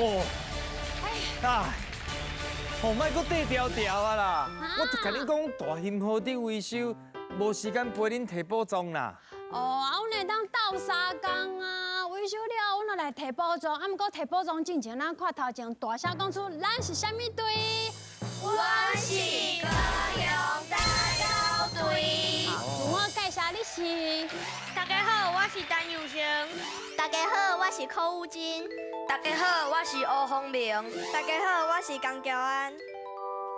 哦，哎，哦，莫搁缀调调啊啦！我甲恁讲，大型货伫维修，无时间陪恁提补妆啦。哦，啊，阮会当斗3工啊，维修了，阮就来提补妆。啊，毋过提补妆之前，咱看头前大声讲出咱是啥物队？我是高雄大高队。自我介绍，你是？大家好，我是陈友成。大家好，我是柯武金。大家好，我是欧风明。大家好，我是江乔安。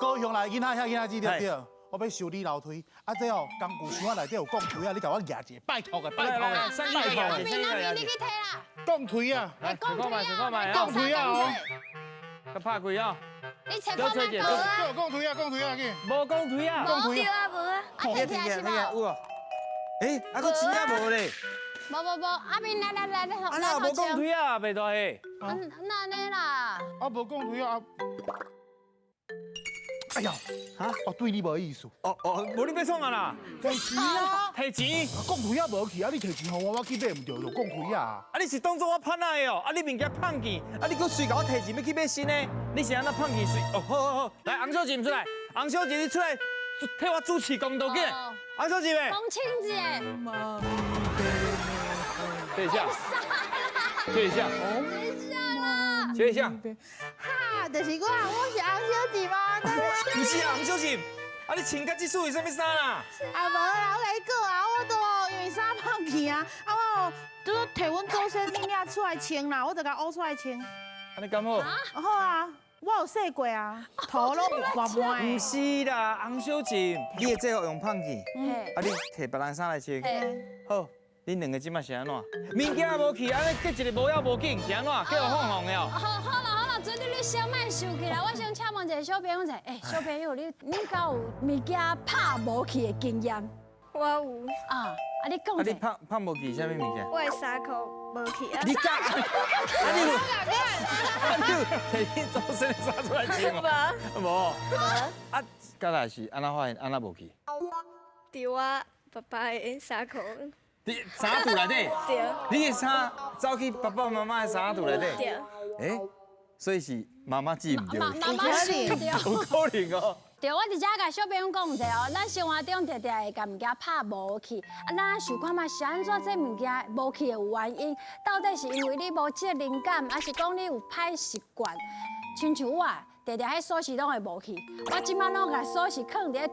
高雄来，囡仔遐囡仔记得对，我要修理楼梯，啊这哦，工具箱内底有钢锤啊，你甲我夹一个，拜托的，拜托的，三拜托的，个你去提啦。钢锤啊，来，看卖，看卖啊！钢锤啊哦，甲拍开啊！你切看卖无啊？有钢锤啊，钢锤啊去，无讲推啊！对啊，无啊。啊，摕起来是无？有啊！诶，啊，佫真正无咧！无，阿明来，啊，那无讲推啊，袂大嘿！那安尼啦。啊无钢锤啊，哎呀，哈，我对你无意思，哦，无你要创啊啦！提钱啊，提钱！钢锤啊无去啊，你提钱互我去买唔着就钢锤啊，啊，你是当作我叛来的哦！啊，你物件胖去，啊，你佫随甲我提钱要去买新的，你是安那胖去随？哦，好，来，洪小姐出来，洪小姐你出来替我主持公道嘅，洪小姐呗。公亲节。对一下，对一下，学一下。哈，就是我是洪小姐吗？不是啊，洪小姐，啊你穿甲这束为什么衫啊？啊无啦，我来讲啊，我都因为衫胖去啊，我都摕阮祖先物件出来穿啦，我就甲挖出来穿。安尼敢好？好啊，我有洗过啊，头拢有刮满不的。是啦，洪小姐，你的制服用胖去，啊你摕别人衫来穿，好。恁两个即马是安怎？物件无去，安尼结一个无要无紧，是安怎？叫我放放了。好了，准你小莫生气啦！我想请问一个小朋友者，小朋友，你敢有物件拍无去的经验？我有。啊，你讲啊你者。拍无去啥物物件？我的衫裤无去啊。你敢？啊你有摕你祖先的衫出来穿吗？无。啊，敢若是安怎发现安怎无去？伫我爸爸的衫裤。你衫肚内底？对。你的衫走去爸爸妈妈的衫肚内底？对。所以是妈妈记唔对。妈是对。有可能哦。对，我直接甲小朋友讲者哦，咱生活中常常会甲物件拍无去，啊，咱想看嘛是安怎这物件无去的原因，到底是因为你无这个灵感，还是讲你有歹习惯？亲像我。常常迄锁匙拢会无去，我即摆拢甲锁匙放伫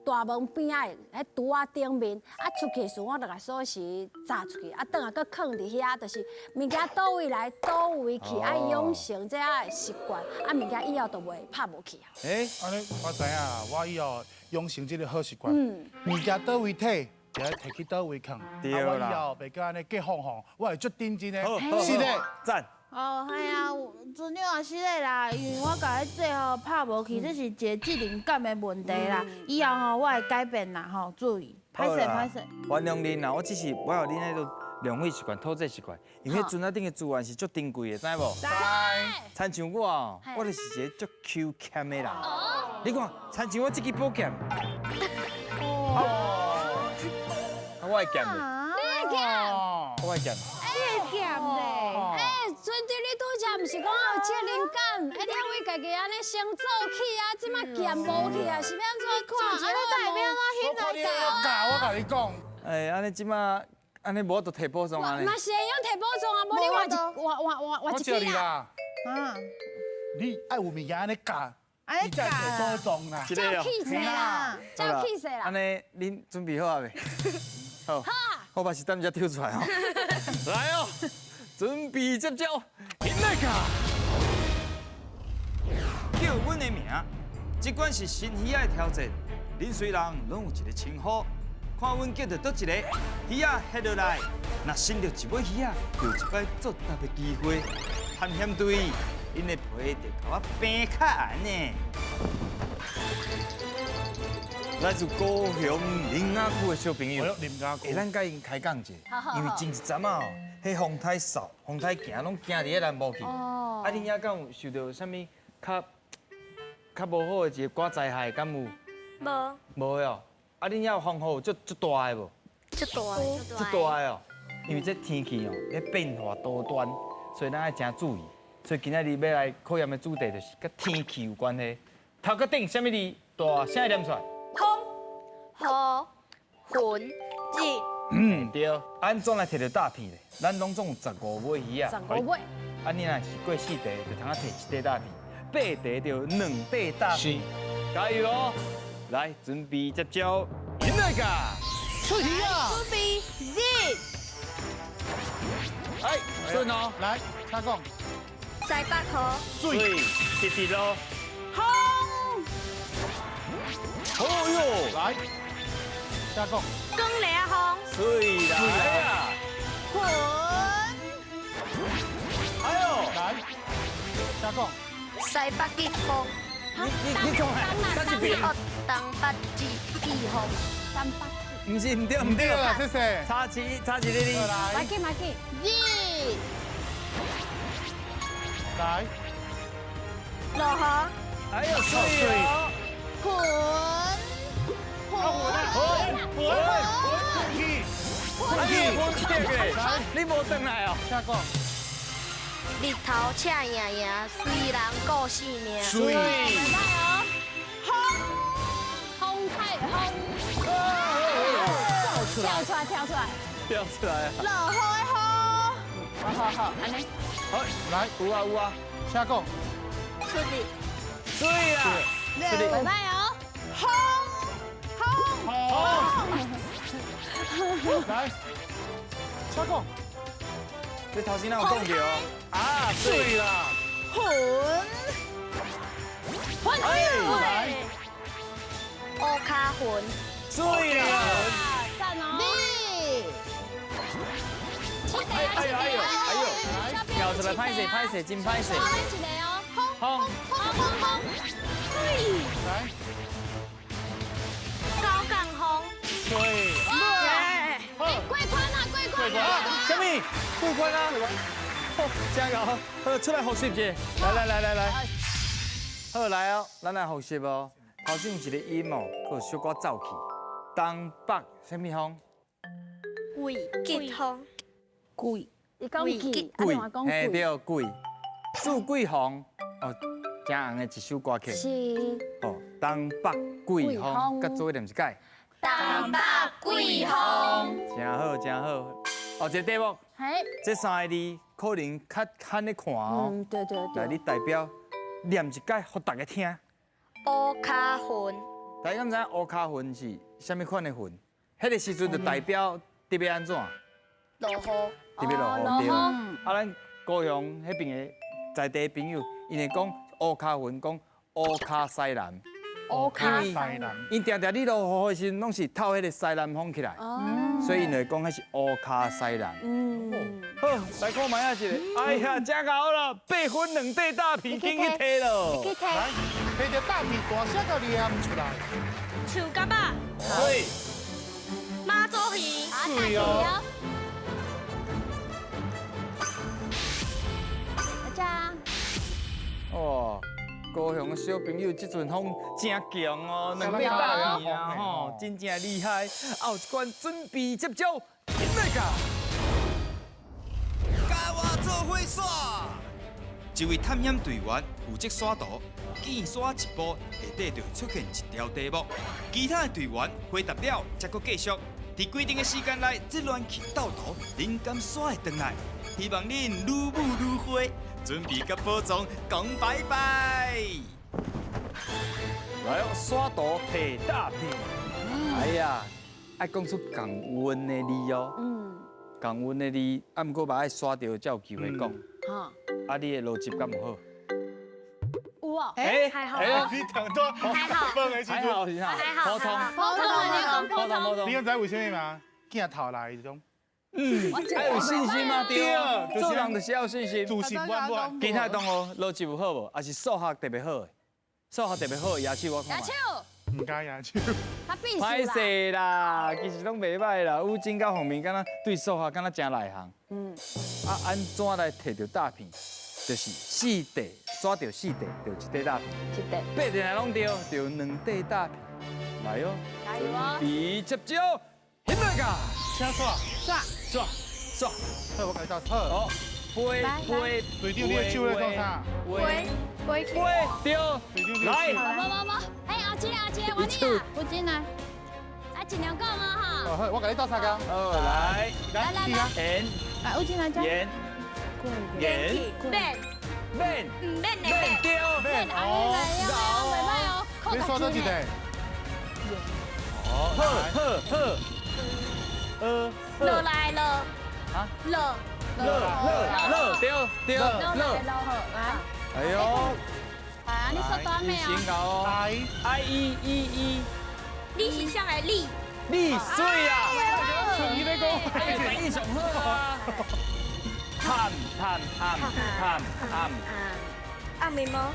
大门边仔迄拄仔顶面，啊出去时我就甲锁匙砸出去，啊转来搁放伫遐，就是物件倒位来倒位去，爱养成这样的习惯，啊物件以后都袂拍无去啊。安尼我知影啦，我以后养成这个好习惯，物件倒位摕，就要摕去倒位放，对我以啦后袂搁安尼结放放，我会足认真的，好是的。赞。哦，系啊，尊长也是的啦，因为我甲迄制吼拍无去，这是一个智能感的问题啦。以后吼我会改变啦，吼注意，歹势歹势。原谅恁啦，我只是我有恁迄种浪费习惯、偷窃习惯，因为船仔顶的资源是足珍贵的，知无？知。亲像我哦，我就是一个足 Q 欠的人。你看，亲像我这支宝剑，我会剑的，你会剑？我会剑。你会剑嘞？尊弟你拄则毋是讲有这个灵感，一定为家己安尼先做起啊，即马剑无去啊，是要安怎看？安尼代表我现在教。我甲你讲，安尼即马安尼无就提补妆安尼。嘛是会用提补妆啊，无你换一叫你啊。啦，你爱有物件安尼教，你才提补妆啦。叫气势啦，叫气势啦。安尼恁准备好啊未？好。我把是等下跳出来哦。来哦，准备接招，迎来卡。叫阮的名，即管是新鱼仔的挑战，恁虽然拢有一个称呼，看阮叫到倒一个鱼仔下落来，若伸到一尾鱼仔，就有一摆作答的机会。探险队，恁的皮得甲我平较安呢。来自高雄林雅区的小朋友，咱甲因开讲者，因为前一阵啊，迄风太扫，风太行，拢行伫迄南部去。啊，恁遐敢有受到啥物较无好的一个刮灾害，敢有？无。无哦。啊，恁遐有风雨足大的无？足大的。足大的哦。因为这天气哦，咧变化多端，所以咱爱真注意。所以今仔日要来考验的主题就是跟天气有关系。头壳顶什么字？大声念出来。空、雨、云、日。对，安怎来摕到大片咧？咱拢总有15尾鱼啊。 15尾，啊，你若是过4题，就通啊摕1块大片；8题就2块大片。加油哦！来，准备接招，赢了个！出题啊！准备日。哎，顺哦，来，请讲。西北河、水，直直咯。风、哦哟，来，请讲。光烈风、水啦！哎呀，云、哎呦，来，请讲。西北极风、你讲下，咱一边。东北季风。三八，唔是，唔对，唔对对了，谢谢。差一个你。来马，记马记，日、来，落雨、哎呦，水哦！云、哎呀，我这个，你无转来哦。请讲。日头赤盈盈，随人顾性命。水，加油！风太风，跳出来跳出来，跳出来啊！落雨的雨。好，安尼，好，来，有啊有啊，请讲。出日。水啊！拜拜哦。来，请讲。你头先哪有讲着哦？啊，水啦！混哎，乌卡云、水啦！赞哦！哎呦，跳出来拍摄拍摄真拍摄。好，咱一个哦，风，风，来，高港风。水。过关啊，过关啊！什么？过关啊！好，真好，好出来复习者。来，好来哦，咱来复习哦。头先有一个音哦，佮小可走去。东北什么风？极风。贵，伊讲季，啊，另外讲嘿季，对，贵。四季风哦，真红的一首歌曲。是哦，东北季风，甲做一念一解。东北季风。真好，真好。哦，这题目，嘿，这3个字可能较罕咧看哦。对，来，你代表念一解，互大家听。乌卡云。大家敢知影乌卡云是啥物款的云？迄个时阵就代表特别安怎？落雨。特别落雨对。落雨啊，咱高雄迄边的在地朋友，因会讲乌卡云，讲乌卡西南。乌卡西南。因定定你落雨的时阵，拢是透迄个西南风起来，所以因会讲迄是乌卡西南。好，来看卖啊一个。哎呀，真好了，8分2块大片，紧去摕咯。去听，来，摕着大片大声个念出来。树蛤仔、对，马祖鱼、啊，大气哦。大家，哇，高雄的小朋友即阵风真强哦，2块大片啊吼，真正厉害。后一关准备接招，现在个。甲我做伙耍。一位探险队员负责耍图，见耍一步，下底就会出现一条题目，其他的队员回答了，才搁继续。伫规定的时间内，这乱去斗图，恁敢耍会转来？希望恁愈舞愈花，准备甲宝藏讲拜拜。来哦，耍图摕大片。哎呀，爱讲出共温的字哦。共温的字，啊，毋过嘛爱耍着才有机会讲。哈，啊，你的逻辑敢有好？有哦，哎，还好你讲多还好分的时阵，还好是啥？还好普通，普通啊，你讲普通，普通。你敢知为什么吗？镜头来迄种，还有信心吗？对啊，对做人就是要有信心。自信满满。其他同学逻辑有好无？还是数学特别好的？数学特别好的牙齿我看牙卖。手，唔敢牙手，他必须歹啦。势啦，其实拢袂歹啦。有真到方面，敢若对数学敢若真内行。啊，安怎来摕到大片？就是4题，刷到4题就1块大片一对， ，8题若拢对，就2块大片。来哦，加油哦！准备接招，现在个请耍，刷。好，我改到好。好，杯杯队长，你的手在做啥？杯杯杯对，来，不，哎，阿姐，我你啊，不进来，啊，尽量讲啊哈。哦，好，我给你倒三缸。来，来盐来，有进来加。盐盐免面唔免的面免，对，面哎来呀，袂歹哦，扣你刷到几袋？好，落来了啊，落乐对，乐，哎呦，啊，你说短没先啊？搞哦 ，I-E-E-E，你是啥的你？丽水啊，剩伊咧讲，哎，反应上好啊，探，暗暝吗？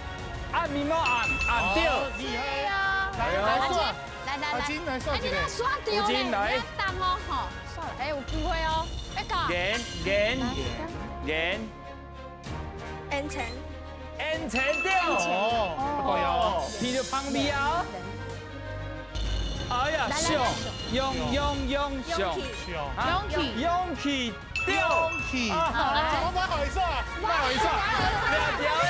按咪毛按对，厉害啊！哎呦来算，来，阿金来算一个哎，你那。刷掉有金嘞，来你要当哦，吼，算了，哎，有机会哦，要搞。盐，恩城恩情对，哦，不够哟。皮就旁边啊，哎呀，上，用上，勇气勇气对，气，好来，我买好一算，卖我一算，两条嘞，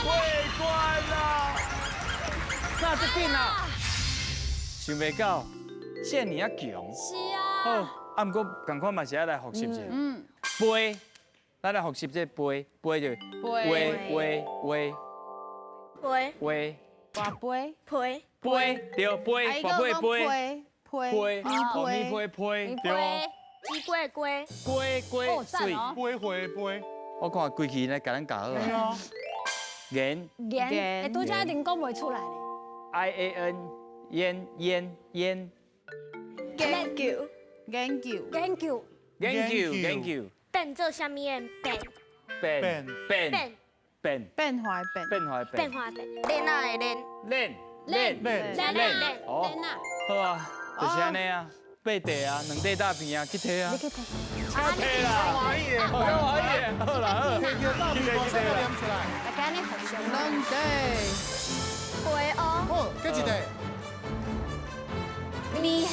桂冠啦，那这紧啊，想袂到，这你啊强，是好，啊，啊，不过赶快嘛是要来学习者，杯，咱来学习这杯，杯就喂，杯大杯，杯杯对杯，宝贝杯，杯，哦咪杯杯对，鸡龟龟龟哦赞水，哦，杯回杯，我看规矩来甲咱教好哎啊，呀，盐盐，哎，拄则一定讲袂出来咧。 IAN 烟，研究研究，研究，变做啥物的变变坏变，变化变练啊的练练，哦，练啊，好啊，就是安尼啊，八地啊，两地大片啊，去摕啊你，去睇。摕啦，华裔，好可以，好啦好，摕着大屁股先念出来。来，今日学上两地，杯哦，好，几一个？米黑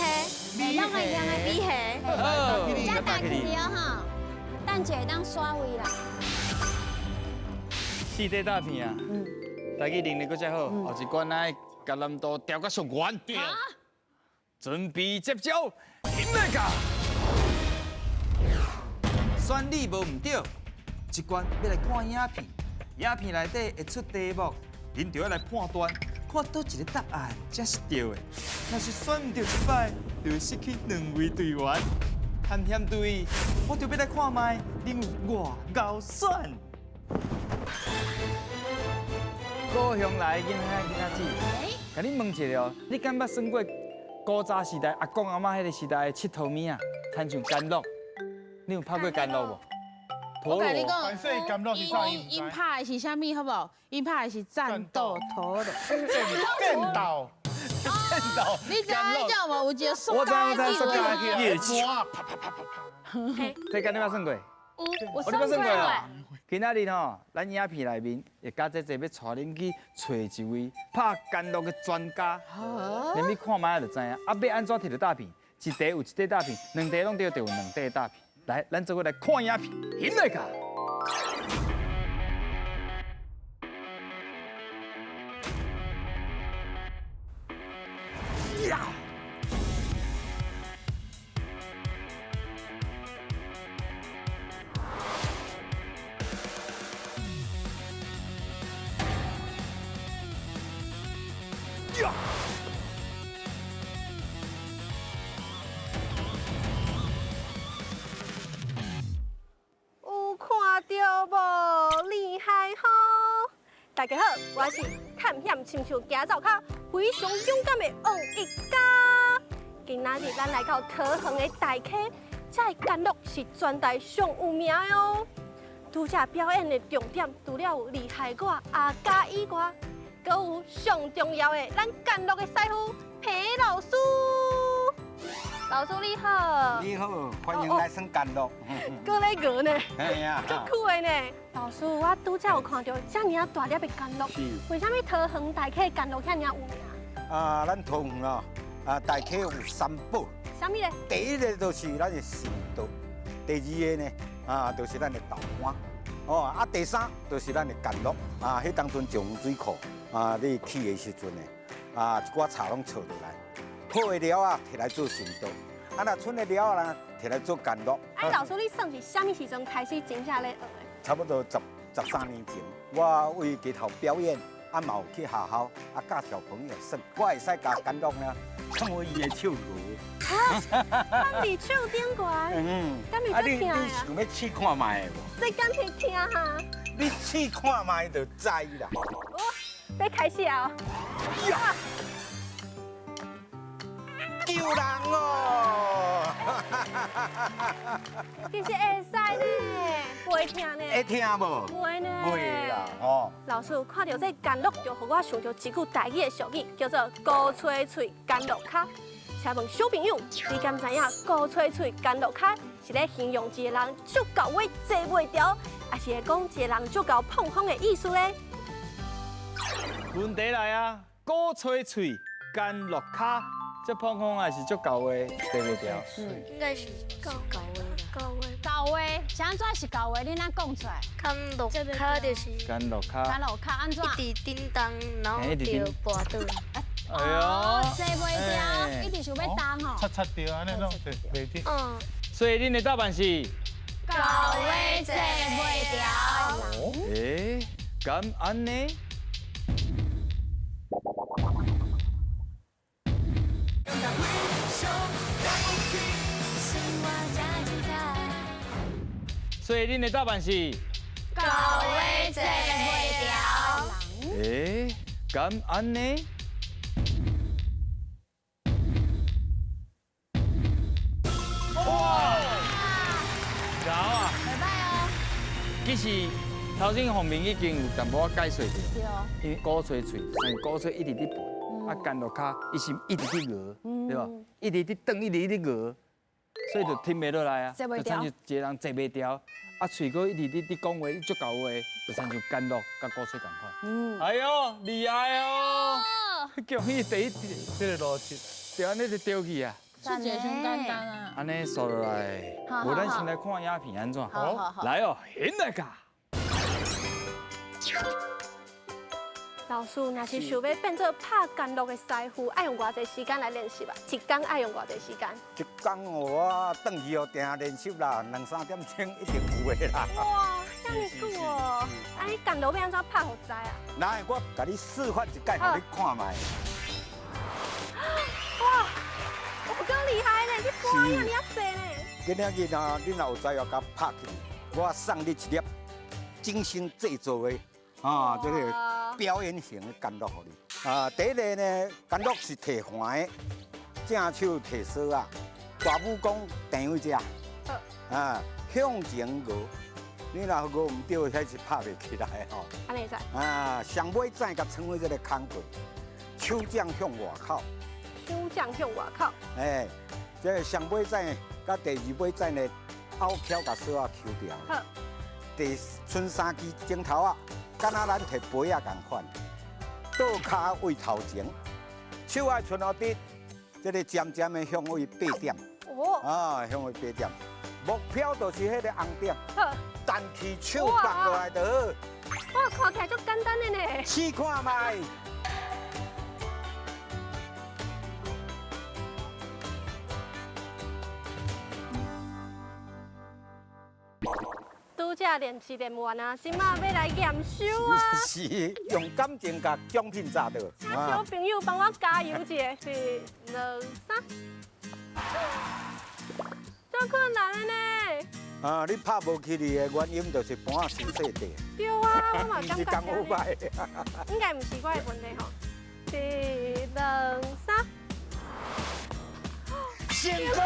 拢係一樣嘅。米黑好，加大去了哈，等一下当刷位啦。四地大片啊，大家能力搁再好，后一关来甲南都调到上悬，准备接招，赢来个！选你无唔对，一关要来看影片，影片内底会出题目，恁就要来判断，看倒一个答案才是对的。若是选唔对一摆，就会失去2位队员。含险队，我就要来看卖，恁有偌高选。高雄来的囡仔姊，甲你问一下哦，你敢捌算过古早时代阿公阿妈迄个时代的佚佗物啊？亲像甘露，你有拍过甘露无？我跟你反正讲，甘露是啥意思？因拍的是啥物好不好？因拍的是战斗陀螺。变倒，你知影叫无？有一个塑我知胶道塑胶的的乐器，哇，啪啪啪啪啪。这敢你捌算过？我你捌算过哦？今仔日吼，咱影片内面会加这要带恁去找一位拍甘露的专家，连你看卖就知影。啊，要安怎摕到大片？一地有一地大片，两地拢对就有两地大片。来，咱做伙来看影片，赢来个！呀！呀！有看到无？厉害吼！大家好，我是探险亲像行走卡非常勇敢的王一家。今仔日咱来到桃园的大溪，这个甘露是全台上有名的哦。拄则表演的重点，除了有厉害我阿家以外，阁有上重要的咱甘露的师傅皮老师。老师你好。你好，欢迎来生甘露。搁咧鹅呢？哎呀，足酷的呢！老师，我拄则有看到遮尔大粒的甘露，是为什么桃园大溪的甘露遐尔有名？咱桃园哦，大溪有三宝，啥物咧？第一个就是咱的神道，第二个呢，就是咱的豆干。哦，啊，第三就是咱的干酪，迄当阵上水库，你起的时阵呢，一寡茶拢炒落来，好的料摕来做新豆，若剩的料呢，摕来做干酪。老师，你算是什么时阵开始真正咧学的？差不多13年前，我为街头表演，嘛有去学校，教小朋友耍，我会使教干酪呢，成为伊的手鼓。放伫手顶悬，敢会你得听啊？想要试看卖的无？这敢会听哈？你试看卖就知啦。要开始啊！救人哦！其实会使呢，会听呢。会听无？会呢。会啦，吼。老师看到这干酪，就让我想到一句台语的俗语，叫做“高吹吹干酪卡”。请问小朋友，你敢知影“高吹吹干酪卡”是咧形容一个人足够话坐袂调，还是会讲一个人足够碰风的意思呢？问题来啊，鼓吹嘴，干落卡，这碰风还是足够的，对不对？应该是高位啦，高话，是安怎是高话？你哪讲出来？看落卡就是干落卡。干落卡安怎？一直叮当，然后就跋倒。哦，坐袂调，一直想要动吼。擦掉安尼拢袂得。所以恁的答案是？高话坐袂调。诶，敢安呢？所以恁的答案是？高话坐袂调。诶，敢安呢？哇！搞啊！袂歹哦。其实头先洪明已经有淡薄仔解说掉，对哦。因为鼓吹嘴，但是鼓吹一直伫背，干落卡伊是一直伫讹，对吧？一直伫蹬，一直伫讹，所以就听袂落来啊。坐袂调就亲像一个人坐袂调，喙哥一直伫讲话，足够话，就亲像干落甲鼓吹同款。哎呦，厉害哦！恭喜第一题，这个逻辑，就安尼就丢去啊！是一个上简单啊。安尼说落来，无咱先来看影片安怎？好。来哦，现来噶。老师，若是想要变做拍干酪的师傅，爱用偌济时间来练习吧？一天爱用偌济时间？一天我转去哦，定练习啦，2、3点钟一定有的啦。哇，这么久哦！啊，你干酪要安怎拍好知啊？来，我甲你示范一解，互你看卖。哇，我够厉害呢！你播影你遐济呢？今仔日啊，你若有才华甲拍起，我送你一粒精心制作的这个表演型的干酪互你。第一个呢，干酪是摕环的，正手摕锁啊，大武功定位遮，向前摇，你若摇唔对，迄是拍袂起来吼。安尼使？上尾再甲穿过这个空棍，手掌向外口。手掌向外口。这个上尾再甲第二尾再呢，拗翘甲锁啊抽掉。好。第剩3支镜头啊，敢若咱摕杯啊共款，倒骹位头前，手爱伸落底，这个渐渐的向位8点。向位8点，目标就是迄个红点。好。弹起手放落来就好。哇，看起来足简单的呢。试看卖。拄则练习练完啊，今麦要来验收啊。是用感情甲奖品砸到。请小朋友帮我加油一下，是2、3。足困难的呢。你拍无起嚟的原因就是盘先细地。对啊，我嘛唔感觉是讲好歹。应该唔是我的问题吼。是2、3。成功啊！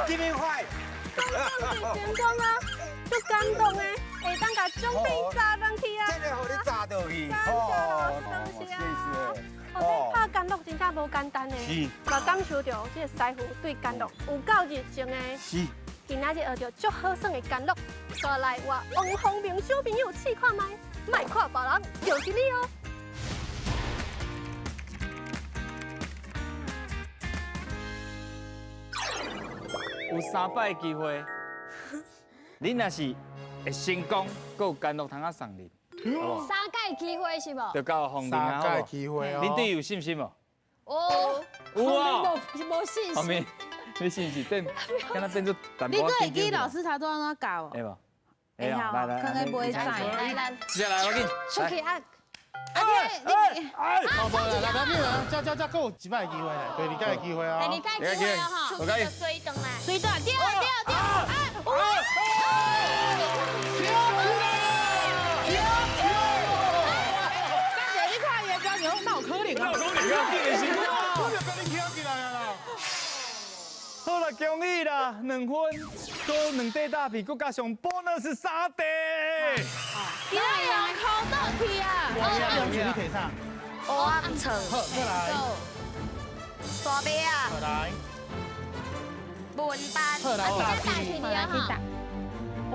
今天快！成功啊！足感动的，会当甲奖品砸上去啊！真的，互你砸到去。感谢老师，感谢啊！这拍干酪真正无简单的，嘛感受到这个师傅对干酪有够热情的。是。今仔日学到足好耍的干酪，再来我王洪明小朋友试看卖，卖看别人就是你哦。有3摆的机会，恁若是会成功，佫有甘露通啊送恁，好无？ 三届机会是无？就到红林啊，三届好无？机会哦。恁对伊有信心无？哦，有啊，无信心。后面你信是等，敢若变做淡你薄仔对记老师他都让他搞哦。会无？会啊来来，看看不会来散来来，接下来我紧，出去啊！好不啦，来不要紧，够有一摆的机会嘞，第二届的机会啊。第二届机会啊哈！我跟你水灯来。水短掉掉，感觉你看伊的表情，哪有可能啊？我就跟你起来啊啦。好啦，恭喜啦，2分，多2块大皮，佮加上 bonus 3块。今仔用口倒去啊！用钱你摕啥？黑暗床、好，再来，沙杯啊、再来，文班、再来大大鸡。体你啊哈！哦，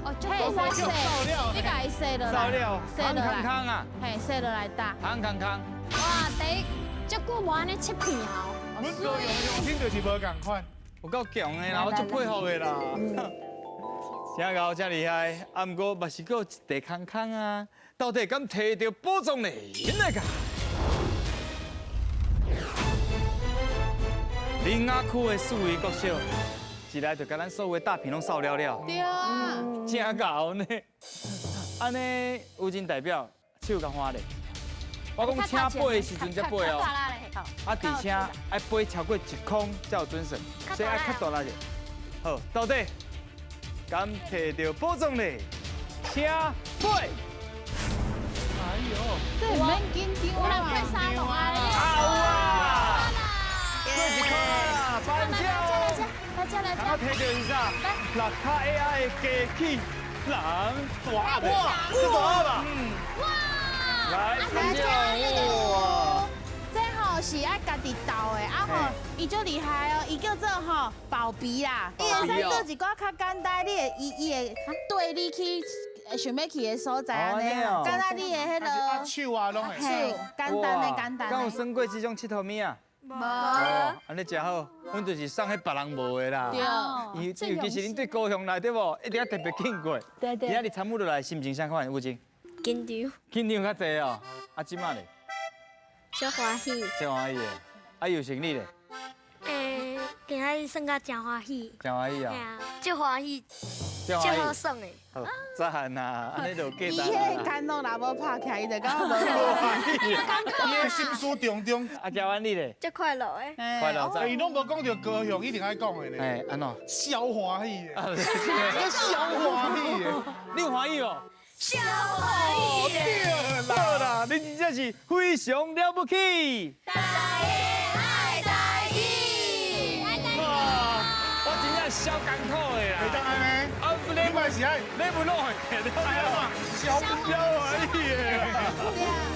哦，就嘿，我洗，你甲伊洗落来，烧料，康洗落来，康康啊，嘿，洗落来打。康康康。哇，第一足久无安尼切片哦。阮哥用听就是无共款。有够强的啦，我足佩服的啦。真高，真厉害，啊，不过嘛是够一地康康啊，到底敢摕到宝藏呢？来个！林雅区的四位国小，一来就甲咱所有的大片拢扫了了，对啊，真高呢。安尼有真代表手甲花咧。我讲请背的时阵才背哦，啊，而且爱背超过1空才有准绳，所以爱较大力者。好，到底敢摕到宝藏呢？请背。哎呦，这唔免紧张人啊会。沙龙啊！好啊！过1块啊，颁奖哦！来这来刚刚这，摕到是啥？6卡 AI 的机器人大的，是大吧？哇！来颁奖哇！这吼是爱家己斗的，啊吼，伊足厉害哦，伊叫做吼保鼻啦，伊会使做一寡较简单，你会伊会对你去想要去的所在安尼哦，敢若你的迄啊个手啊拢会。嘿，简单的简敢有单的。算过这种佚佗物啊？无，哦，安尼真好，阮就是送迄别人无的啦。对，尤其是恁对高雄来对无，一定要特别敬过。对今仔日参与落来，心情啥款？有情？紧张、紧张较济哦。啊，即马咧，小欢喜。真欢喜的。啊，有成你咧，今仔日算甲真欢喜。真欢喜啊，嘿啊，足欢喜，真足好欢喜。耍的。好，赞啊！安尼就伊简单迄啦。干弄若无拍起来，伊就感觉无伊的心思重重，啊，交完你咧，足快乐的。快乐赞。伊拢无讲到高雄，一定爱讲的呢。哎，安怎？小欢喜的，啊，小欢喜的。你有欢喜哦？小欢喜的。好啦，你真正是非常了不起。大家爱大义。哇，我真正小艰苦的会当啦。安尼？啊，你嘛是爱你不弄会摕到哎呀，小小欢喜的。对啊。